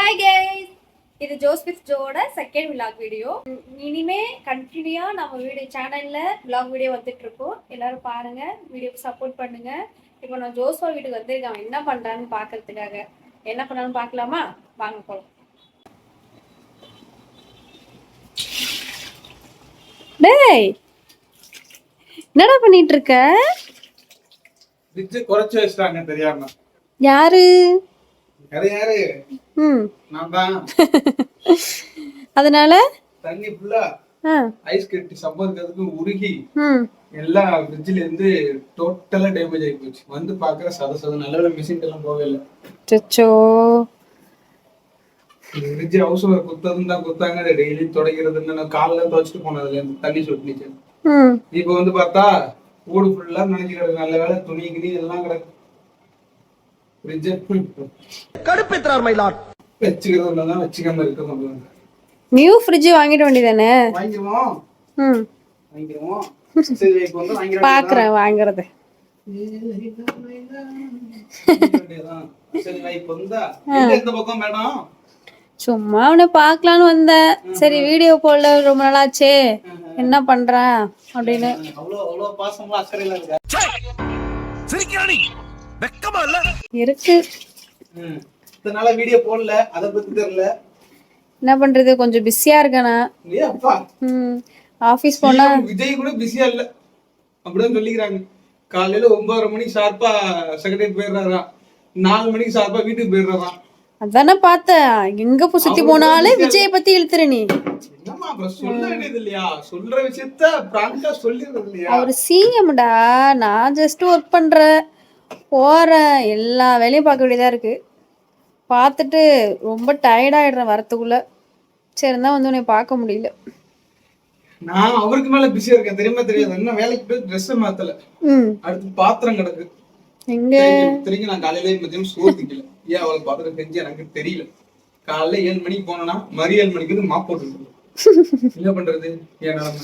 Hi guys, இது Jose with ஜோட second vlog video. இனிமே கண்டினியூ நம்ம வீடியோ சேனல்ல விலாக் வீடியோ வந்துட்டு இருக்கோம். எல்லாரும் பாருங்க, வீடியோக்கு சப்போர்ட் பண்ணுங்க. இப்போ நான் ஜோஸ்வா வீட்டுக்கு வந்திருக்கேன், என்ன பண்றான்னு பாக்குறதுக்காக. என்ன பண்ணாலும் பார்க்கலாமா? வாங்க போலாம். டேய், என்னடா பண்ணிட்டு இருக்க? ஃப்ரிட்ஜ் குறைச்சு வச்சிட்டாங்க தெரியாம. யாரு? யாரு? நான் தான். அதனால தண்ணி ஃபுல்லா ஐஸ் கட்டி சம்மருக்கு உருகி எல்லா ஃப்ரிட்ஜ்ல இருந்து டோட்டலா டேமேஜ் ஆகி போச்சு. வந்து பாக்குற சத நல்ல மிஷின் எல்லாம் போகவே இல்லை. சச்சோ, ஃப்ரிட்ஜ் ஹவுஸ் குத்ததும் தான் குத்தாங்க. டெய்லி துடைக்கிறதுன்னு காலைல துவைச்சிட்டு போனதுல இருந்து தண்ணி சொட்டுச்சு. இப்ப வந்து பார்த்தா ஊடு ஃபுல்லா நினைஞ்சு கிடக்கு. நல்ல வேலை துணி கிணி எல்லாம் கிடக்கு. வச்சுக்கிறதுதான் வச்சுக்காம இருக்க. நியூ ஃப்ரிட்ஜ் வாங்கிட வேண்டியதானே? வாங்கிடுவோம். பாக்குறேன் வாங்குறது. சும்மா அவனை பாக்கலான்னு வந்தேன். சரி வீடியோ போடல ரொம்ப நாளாச்சே, என்ன பண்ற அப்படின்னு. இருக்கு, வீடியோ போடல, அத பத்தி தெரியல. என்ன பண்றது, கொஞ்சம் பிஸியா இருக்கேனா. ஆபீஸ் போனா விஜய் கூட பிஸியா இல்ல அப்படிதான் சொல்லிக்கிறாங்க. காலையில 9:30 மணிக்கு ஷார்ப்பா செக்ரட்டரி போயிடுறாராம், 4 மணிக்கு ஷார்ப்பா வீட்டுக்கு போயிடுறாராம். அதானே பார்த்தேன், எங்க சுத்தி போனாலே விஜய் பத்தி இழுத்துற நீ. என்னமா அப்புறம் சொல்ல வேண்டியது இல்லையா? சொல்ற விஷயத்த பிராங்கா சொல்லிடுறது இல்லையா? அவர் சிஎம்டா, நான் ஜஸ்ட் ஒர்க் பண்றேன், போறேன், எல்லா வேலையும் பார்க்க வேண்டியதா இருக்கு. பார்த்துட்டு ரொம்ப டயர்டாயிடுறேன் வரத்துக்குள்ள. சரி இருந்தா வந்து உன்னை பார்க்க முடியல. நான் அவருக்கு மேல பிஸியா இருக்கேன், தெரியுமா தெரியாது. இன்னும் வேலைக்கு போய் ட்ரெஸ் மாத்தல. அடுத்து பாத்திரம் கிடக்கு. எங்க தெரியும், நான் காலையில மதியம் சோதிக்கல. ஏன் அவளை பாத்திரம் செஞ்சு எனக்கு தெரியல. காலையில 7 மணிக்கு போனா மறு 7 மணிக்கு மாப் போட்டு என்ன பண்றது? ஏன் நிலைமை?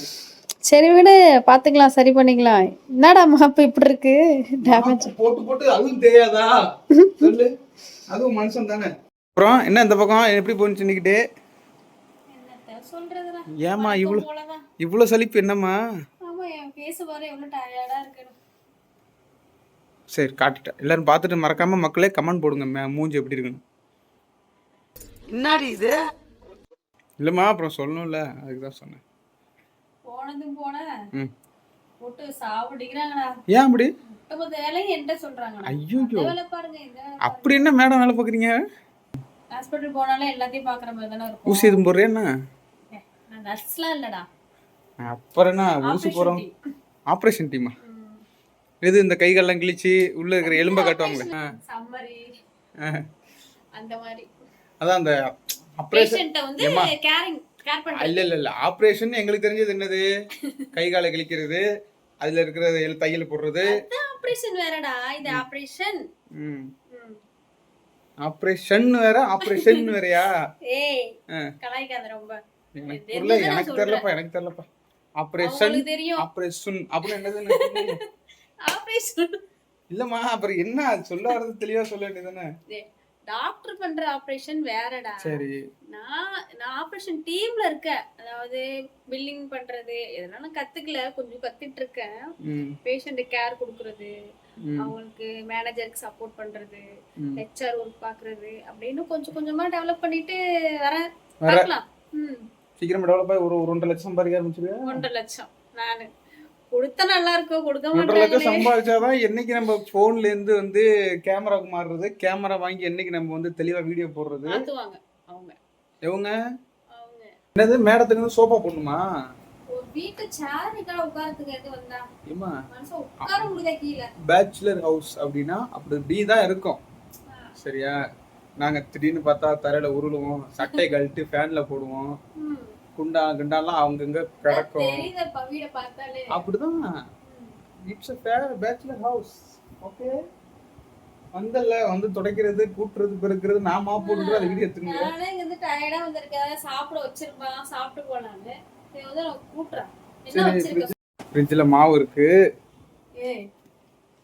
சரி விடு, பாத்துக்கலாம், சரி பண்ணிக்கலாம். என்னடா மாப்பு இப்படி இருக்கு? டேமேஜ் போட்டு போட்டு அதுவும் தெரியாதா? சொல்லு, அதுவும் மனுஷன் தானே. அப்புறம் என்ன இந்த பக்கம் எப்படி போச்சு நிக்கிட்டு? ஏமா இவ்வளவு சலிப்பு? என்னம்மா? சரி காட்டிட்டேன். எல்லாரும் பார்த்துட்டு மறக்காம மக்களே கமெண்ட் போடுங்க, மூஞ்சி எப்படி இருக்குன்னு. என்னடி இது? இல்லம்மா அப்புறம் சொல்லணும்ல, அதுக்குதான் சொன்னேன். போனதும் போன போட்டு சாவடிக்கிறாங்கடா. ஏன் அப்படி? ஐயோ, அப்படி என்ன மேடம் வேலை பாக்குறீங்க? ஹாஸ்பிடல் போனாலே எல்லாத்தையும் பாக்குற மாதிரி தானே இருக்கும். ஊசி எதுவும் போடுறேன்? என்ன நர்ஸ்லாம் இல்லடா. அப்புறம் என்ன ஊசி போறோம்? ஆபரேஷன் டீமா? எது இந்த கைகாலெல்லாம் கிழிச்சு உள்ள இருக்கிற எலும்பை காட்டுவாங்களே, சம்மரி அந்த மாதிரி. அதான் அந்த ஆபரேஷன். இல்ல ஆபரேஷன் எங்களுக்கு தெரிஞ்சது என்னது? கை காலை கிழிக்கிறது, அதுல இருக்கிற தையல் போடுறது. ஆபரேஷன் வேறடா, இது ஆபரேஷன். ஆபரேஷன் வேற, ஆபரேஷன் வேறயா? ஏய் கலாய்க்காத ரொம்ப. எனக்கு தெரியலப்பா. ஆபரேஷன் ஆபரேஷன் அப்படி என்னது? ஆபரேஷன் இல்லம்மா, அப்புறம் என்ன சொல்ல வரது தெளிவா சொல்ல வேண்டியதானே? டாக்டர் பண்ற ஆபரேஷன் வேறடா. சரி, நான் ஆபரேஷன் டீம்ல இருக்கேன். அதாவது பில்லிங் பண்றது இதெல்லாம் கத்துக்கல, கொஞ்சம் கத்துட்டு இருக்கேன். பேஷண்ட் கேர் கொடுக்கறது, அவங்களுக்கு மேனேஜருக்கு சப்போர்ட் பண்றது, ஹெச்ஆர் ஒர்க் பாக்குறது அப்படின்னு கொஞ்சம் கொஞ்சமா டெவலப் பண்ணிட்டு வரேன். பார்க்கலாம். சீக்கிரம் டெவலப் ஆகி ஒரு 1.5 லட்சம் சம்பாதிக்க ஆரம்பிச்சிருவேன். 1.5 லட்சம் நானு கொடுத்தா நல்லா இருக்கும், கொடுக்க 1.5 லட்சம் சம்பாதிச்சாதான் என்னைக்கு நம்ம போன்ல இருந்து வந்து கேமராக்கு மாறுறது, கேமரா வாங்கி என்னைக்கு நம்ம வந்து தெளிவா வீடியோ போடுறது. அவங்க என்னது மேடத்துக்கு சோஃபா போடணுமா? ஒரு வீட்டு சேருக்கு உட்கார்றதுக்கு எது வந்தா ஏமா மனுஷன் உட்கார முடியல கீழ. பேச்சுலர் ஹவுஸ் அப்படினா அப்படி தான் இருக்கும். சரியா? நாங்க திடீர்னு பார்த்தா தரையில உருளுவோம், சட்டை கழட்டி ஃபேன்ல போடுவோம், குண்டாலாம் அவங்கங்க கிடக்கும். அப்படிதான். It's a bachelor house. Okay, வந்து துடைக்கிறது, கூட்டுறது, பெருக்கிறது, நான் மாப் போடுறது, அது வீடியோ எடுத்துங்க. நானே இங்க டயர்டா வந்திருக்கேன், சாப்பிட வச்சிருப்பேன், சாப்பிட்டு போலான்னு. நான் கூட்றேன். என்ன வச்சிருக்க? ஃப்ரிட்ஜ்ல மாவு இருக்கு. ஏய்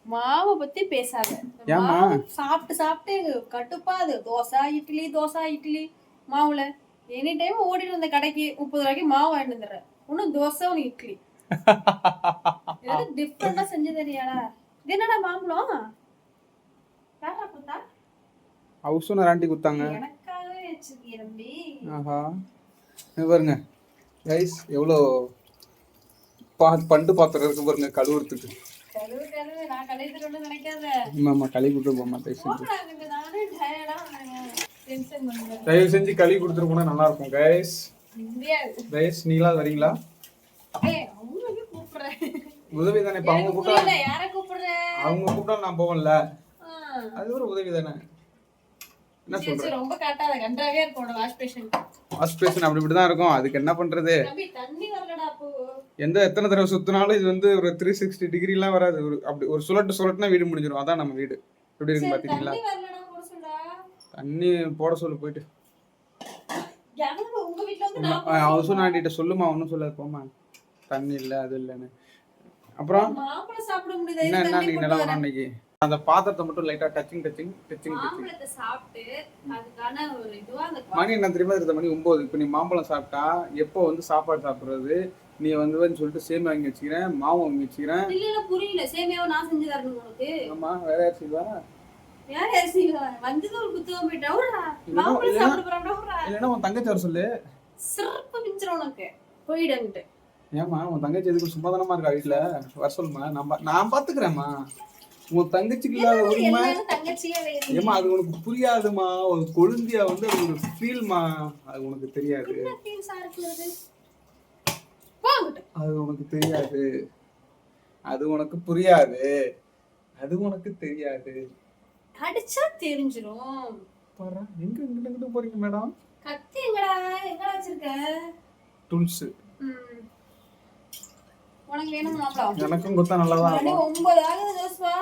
மாவை பத்தி பேசாத. ஏம்மா? மாவு சாப்பிட்டு சாப்பிட்டு கட்டுப்பா அது. தோசை இட்லி மாவுல எனி டைம் ஓடிட்டு வந்த கடைக்கு 30 ரூபாய்க்கு மாவு வாங்கிட்டு வந்துடுறேன். ஒன்னும் தோசை ஒன்னு இட்லி. ஏதாவது டிஃப்ரெண்டா செஞ்சு தெரியாடா. இது என்னடா மாம்பழம்? யாரா கொடுத்தா? ஹவுஸ் ஓனர் ஆண்டி கொடுத்தாங்க. எனக்காகவே வச்சிருக்கீங்க தம்பி. ஆஹா, இது பாருங்க கைஸ், எவ்வளோ பண்டு பாத்திரம் இருக்கு பாருங்க கழுவுறதுக்கு. நான் கழுவிட்டு நினைக்காத. ஆமா, கழுவி கொடுத்து போக மாட்டேன். நானே டயர்டா டென்ஷன் பண்றேன். தயவு செஞ்சு கழுவி கொடுத்துட்டு போனா நல்லா இருக்கும் கைஸ். கைஸ், நீங்களா வரீங்களா? அவங்களுக்கு கூப்பிடுறேன். உதவி தானே. இப்ப அவங்க கூப்பிட்டா யார கூப்பிடுறேன்? அவங்க கூப்பிட்டா நான் போவேன்ல, அது ஒரு உதவி தானே. என்ன சொல்ற? ரொம்ப காட்டாத, கண்டாவே இருக்கும். வாஷ் பேஷன் அப்படி இப்படிதான் இருக்கும். அதுக்கு என்ன பண்றது? தண்ணி வரலடா. அப்போ எத்தனை தடவை சுத்தினாலும் இது வந்து ஒரு 360 டிகிரி எல்லாம் வராது. ஒரு அப்படி ஒரு சுழட்டுனா வீடு முடிஞ்சிடும். அதான் நம்ம வீடு. எப்படி இருக்கு பாத்தீங்களா? தண்ணி போட சொல்லு போயிட்டு. ஹவுஸ் ஓனர் ஆண்டிட்ட சொல்லுமா, ஒன்னும் சொல்லாது போமா. தண்ணி இல்ல அது இல்லன்னு. அப்புறம் என்ன நீ நிலவரம் அன்னைக்கு? அந்த பாத்திரத்தை மட்டும் லைட்டா டச்சிங் சாப்பிட்டு அதுக்கான ஒரு இதுவா அந்த மணி என்ன தெரியுமா இருக்குது? மணி 9. இப்போ நீ மாம்பழம் சாப்பிட்டா எப்போ வந்து சாப்பாடு சாப்பிடுறது? நீ வந்து சொல்லிட்டு சேமியா வாங்கி வச்சுக்கிறேன், மாவு வாங்கி வச்சுக்கிறேன். இல்ல புரியல. சேமியாவை நான் செஞ்சு தரணும் உனக்கு? ஆமா, வேற யார் செய்வா? யார் செய்வா? வந்தது ஒரு குத்துவம் போயிட்டா. மாம்பழம் சாப்பிட போறா. இல்லன்னா உன் தங்கச்சி வர சொல்லு. சிறப்பு மிஞ்சிரும் உனக்கு. போயிடுங்கிட்டு. ஏமா உன் தங்கச்சி எதுக்கு சும்மாதானமா இருக்கா வீட்டுல? வர சொல்லுமா, நான் பாத்துக்கிறேன்மா. உன் தங்கச்சிக்கு இல்லாத உரிமை. ஏமா அது உனக்கு புரியாதுமா. ஒரு கொழுந்தியா வந்து அது ஒரு ஃபீல்மா. அது உனக்கு தெரியாது. அது உனக்கு தெரியாது. அது உனக்கு புரியாது. அது உனக்கு தெரியாது. அடிச்சா தெரிஞ்சிரும். பாரு, எங்க போறீங்க மேடம்? கத்தி எங்கடா வச்சிருக்க? டூல்ஸ். உனக்கு வேணும் மாம்பழம்? எனக்கும் கொடுத்தா நல்லாதான் இருக்கும். 9 ஆகுது ஜோஸ்வா.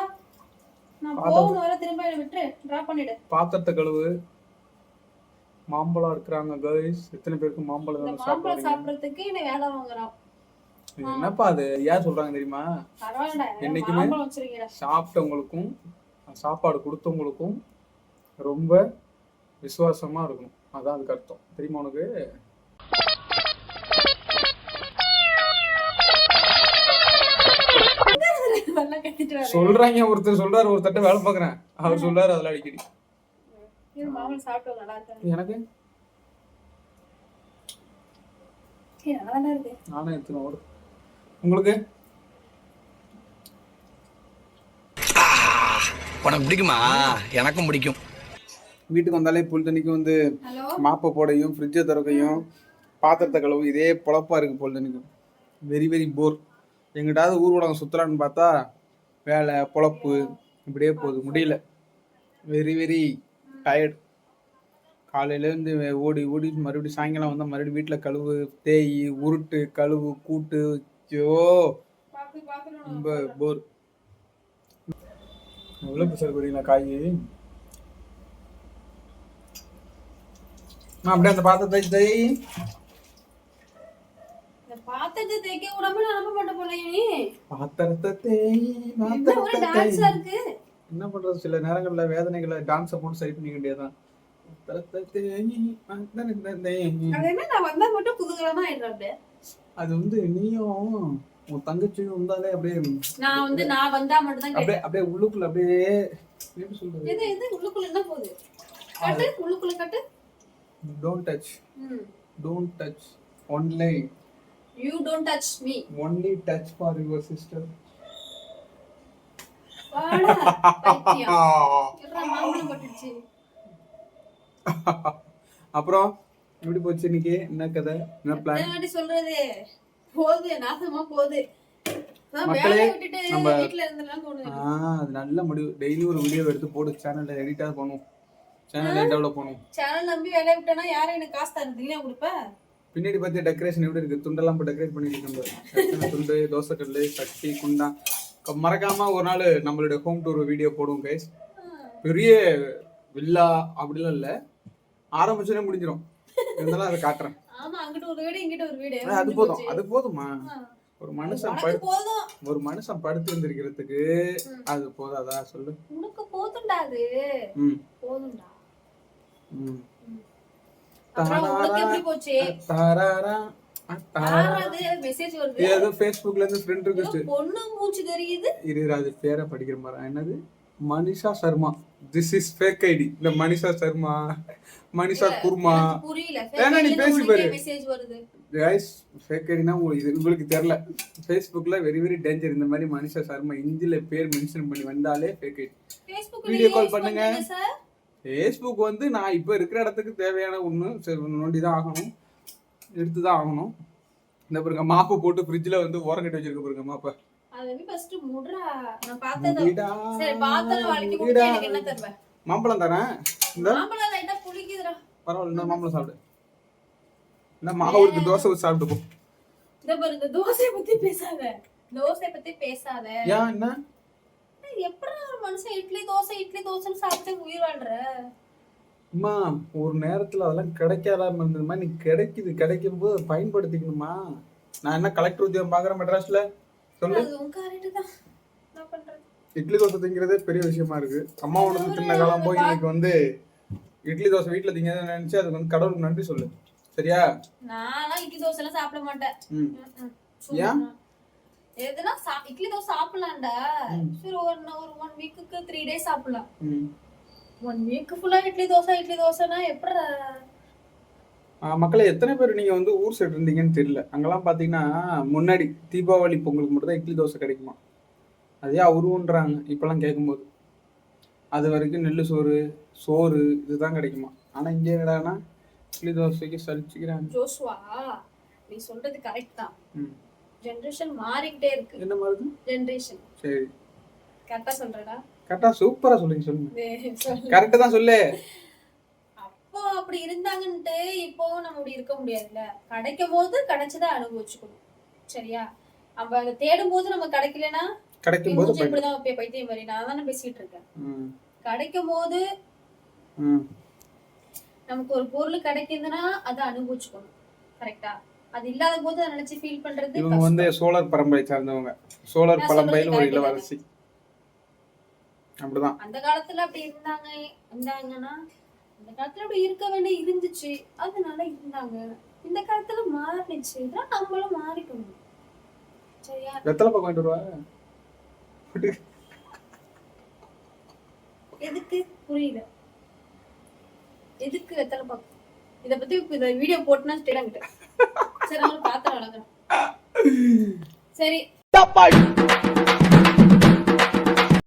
நான் போகணும் வர, திரும்ப விட்டு டிராப் பண்ணிடு. பாத்திரத்தை கழுவு. மாம்பழம் எடுக்கறாங்க गाइस. எத்தனை பேருக்கு மாம்பழம் சாப்பிடுறதுக்கு என்ன வேலை வாங்குறோம்? என்னப்பா அது? யார் சொல்றாங்க தெரியுமா? பரவாயில்லை, என்னைக்குமே சாப்பிட்டவங்களுக்கும் சாப்பாடு கொடுத்தவங்களுக்கும் ரொம்ப விசுவாசமா இருக்கணும். அதான் அதுக்கு அர்த்தம். தெரியுமா உனக்கு? சொல்றாங்க. ஒருத்தர் சொல்றாரு, ஒரு தட்டை வேலை பாக்குறேன், அவர் சொல்றாரு அதெல்லாம் அடிக்கடி. எனக்கு நானே எத்தனை ஓடு. உங்களுக்கு உனக்கு பிடிக்குமா? எனக்கும் பிடிக்கும். வீட்டுக்கு வந்தாலே புல் தண்ணிக்கு வந்து மாப்பை போடையும் ஃப்ரிட்ஜை திறக்கையும் பாத்திரத்தை கழுவும் இதே பொழப்பா இருக்கு. புல் தண்ணிக்கும் வெரி வெரி போர். எங்கிட்டாவது ஊர் உலகம் சுத்தலான்னு பார்த்தா வேலை பொழப்பு இப்படியே போகுது. முடியல. Very very tired. காலையிலேருந்து ஓடி ஓடி மறுபடியும் சாயங்காலம் வந்தால் மறுபடியும் வீட்டில் கழுவு, தேய், உருட்டு, கழுவு, கூட்டு. ஐயோ ரொம்ப போர். எவ்வளோ பிசர் போறீங்களா காய்? அப்படியே அந்த பாத்திரத்தை தேய். பாத்திரத்தை தேய்க்க விடாம நான் பண்ண போறேன். பாத்திரத்தை தேய். என்ன பண்றது? சில நேரங்கள்ல வேதனைகளை டான்ஸை போட்டு சரி பண்ணிக்க வேண்டியதான். அது வந்து நீயும் உன் தங்கச்சியும் வந்தாலே அப்படியே அப்படியே உள்ளுக்குள்ள அப்படியே எப்படி சொல்றது? உள்ளுக்குள்ள என்ன போகுது? கட்டு உள்ளுக்குள்ள கட்டு. Don't touch. Don't touch. Only. You don't touch me. Only touch for your sister. வாடா பைத்தியம். எறா மாம்பழம் பட்டுச்சு. அப்புறம் எப்படி போச்சு இன்னைக்கு? என்ன கதை? என்ன பிளான்? என்ன சொல்றது? போகுது, நாசமா போகுது. மக்களே, நம்ம வீட்ல இருந்தலாம் தோணுது. அது நல்ல முடிவு. டெய்லி ஒரு வீடியோ எடுத்து போடு. சேனல்ல எடிட்டா பண்ணுவோம். சேனலை டெவலப் பண்ணுவோம். சேனல் நம்பி வேலைய விட்டனா யாரை எனக்கு காசு தரதுக்கு நான் கொடுப்பேன். பின்னாடி பார்த்து டெக்கரேஷன் எப்படி இருக்கு? துண்டெல்லாம் போட்டு டெக்கரேட் பண்ணிட்டு இருக்காங்க. துண்டு, தோசைக்கல்லு, சட்டி, குண்டா. மறக்காம ஒரு நாள் நம்மளுடைய ஹோம் டூர் வீடியோ போடுவோம் கைஸ். பெரிய வில்லா அப்படிலாம் இல்ல, ஆரம்பிச்சோடனே முடிஞ்சிடும். இருந்தாலும் அதை காட்டுறேன். ஆமா, அங்கிட்ட ஒரு வீடு இங்கிட்ட ஒரு வீடு. அது போதும், அது போதுமா? ஒரு மனுஷன் உனக்கு போதும். ஒரு மனுஷன் படுத்து எழுந்திருக்கிறதுக்கு அது போதாதா சொல்லு. உனக்கு போதும்டா அது. ம் போதும்டா. ம் அப்புறம் உனக்கு எப்படி போச்சு? தாராரா யாராவது மெசேஜ் வருது? ஏதோ Facebookல இருந்து ஃப்ரெண்ட் ரிக்வெஸ்ட். பொண்ணு மூச்சு தெரியுது. அது பேரை படிக்கிற மாதிரி என்னது Manisha Sharma. This is fake ID. இந்த மனிஷா சர்மா மனிஷா குர்மா புரியல. ஏன்னா நீ பேசி பாரு. மெசேஜ் வருது. गाइस ஃபேக் ஐடினா உங்களுக்கு தெரியல. Facebookல வெரி வெரி டேஞ்சர். இந்த மாதிரி மனிஷா சர்மா இந்தியில பேர் மென்ஷன் பண்ணி வந்தாலே fake ID. Facebook video call பண்ணுங்க. சார் Facebook வந்து நான் இப்போ இருக்கிற இடத்துக்கு தேவையான ஒன்று நோண்டி தான் ஆகணும், எடுத்து தான் ஆகணும். இந்த பாருங்க மாப்பு போட்டு ஃப்ரிட்ஜில் வந்து ஓரம் கட்டி வச்சிருக்க பாருங்க மாப்பை. அது ஃபர்ஸ்ட் முட்றா. நான் பார்த்தது. சரி பார்த்தத வலிக்கு போட்டு எனக்கு என்ன தருவ? மாம்பழம் தரேன். இந்த மாம்பழம் லைட்டா புளிக்குதுடா. பரவாயில்ல இன்னொரு மாம்பழம் சாப்பிடு. என்ன மாவு இருக்கு தோசை ஊத்தி சாப்பிட்டு போ. இந்த பாருங்க தோசையை பத்தி பேசாத. தோசையை பத்தி பேசாத. ஏன் என்ன? எப்படா ஒரு மனுஷன் இட்லி தோசைன்னு சாப்பிட்டு உயிர் வாழ்ற? அம்மா ஒரு நேரத்துல அதெல்லாம் கிடைக்காதாம இருந்தது மாதிரி நீ கிடைக்கும் போது பயன்படுத்திக்கணுமா? நான் என்ன கலெக்டர் உத்தியோகம் பாக்குறேன் மெட்ராஸ்ல சொல்லு. அதுவும் கரெக்ட் தான். என்ன பண்றது? இட்லி தோசை திங்கிறதே பெரிய விஷயமா இருக்கு. அம்மா உனக்கு தின்ன காலம் போய் இன்னைக்கு வந்து இட்லி தோசை வீட்டுல திங்கிறத நினைச்சு அதுக்கு வந்து கடவுளுக்கு நன்றி சொல்லு. சரியா? நான்லாம் இட்லி தோசை எல்லாம் சாப்பிட மாட்டேன். ஏன்? எதுனா இட்லி தோசை சாப்பிடலாம்டா. சரி ஒரு 1 வீக்குக்கு 3 டேஸ் சாப்பிடலாம். 1 வீக் ஃபுல்லா இட்லி தோசைனா எப்படா? மக்களே எத்தனை பேர் நீங்க வந்து ஊர் சைடு இருந்தீங்கன்னு தெரியல. அங்கெல்லாம் பாத்தீங்கன்னா முன்னாடி தீபாவளி பொங்கலுக்கு மட்டும் தான் இட்லி தோசை கிடைக்குமா. அதே அவருன்றாங்க இப்பெல்லாம் கேட்கும்போது. அது வரைக்கும் நெல்லு சோறு இதுதான் கிடைக்குமா. ஆனா இங்கே என்னடானா இட்லி தோசைக்கு சலிச்சுக்கிறாங்க. ஜோஸ்வா நீ சொல்றது கரெக்ட் தான். ஜெனரேஷன் மாறிக்கிட்டே இருக்கு. என்ன மாதிரி ஜெனரேஷன்? சரி கரெக்டா சொல்றடா. கரெக்டா சூப்பரா சொல்லுங்க. கரெக்டா தான் சொல்லு. அப்போ அப்படி இருந்தாங்கன்ட்டு இப்போ நம்ம அப்படி இருக்க முடியாதுல்ல. கிடைக்கும் போது கிடைச்சதை அனுபவிச்சுக்கணும். சரியா? நம்ம அதை தேடும் போது நம்ம கிடைக்கலன்னா கிடைக்கும் போது இப்படிதான் பைத்தியம் மாதிரி நான் தானே பேசிட்டு இருக்கேன். கிடைக்கும் போது நமக்கு ஒரு பொருள் கிடைக்குதுன்னா அதை அனுபவிச்சுக்கணும். கரெக்டா? அது இல்லாத போது அதை நினைச்சு ஃபீல் பண்றது. இவங்க வந்து சோழர் பரம்பரை சார்ந்தவங்க. சோழர் பரம்பரையில் ஒரு இளவரசி. அப்படிதான் அந்த காலத்துல அப்படி இருந்தாங்கன்னா அந்த காலத்துல அப்படி இருக்க வேண்டிய இருந்துச்சு. அதனால இருந்தாங்க. இந்த காலத்துல மாறிடுச்சு. இதெல்லாம் நம்மளும் மாறிக்கணும். சரியா? வெத்தலை பக்கம் கொண்டு வருவா. எதுக்கு புரியல? எதுக்கு வெத்தலை பாக்கு? இத பத்தி இந்த வீடியோ போட்டுனா ஸ்டேடாங்கிட்ட. சரி நான் பாத்திரம் வளர்க்குறேன். சரி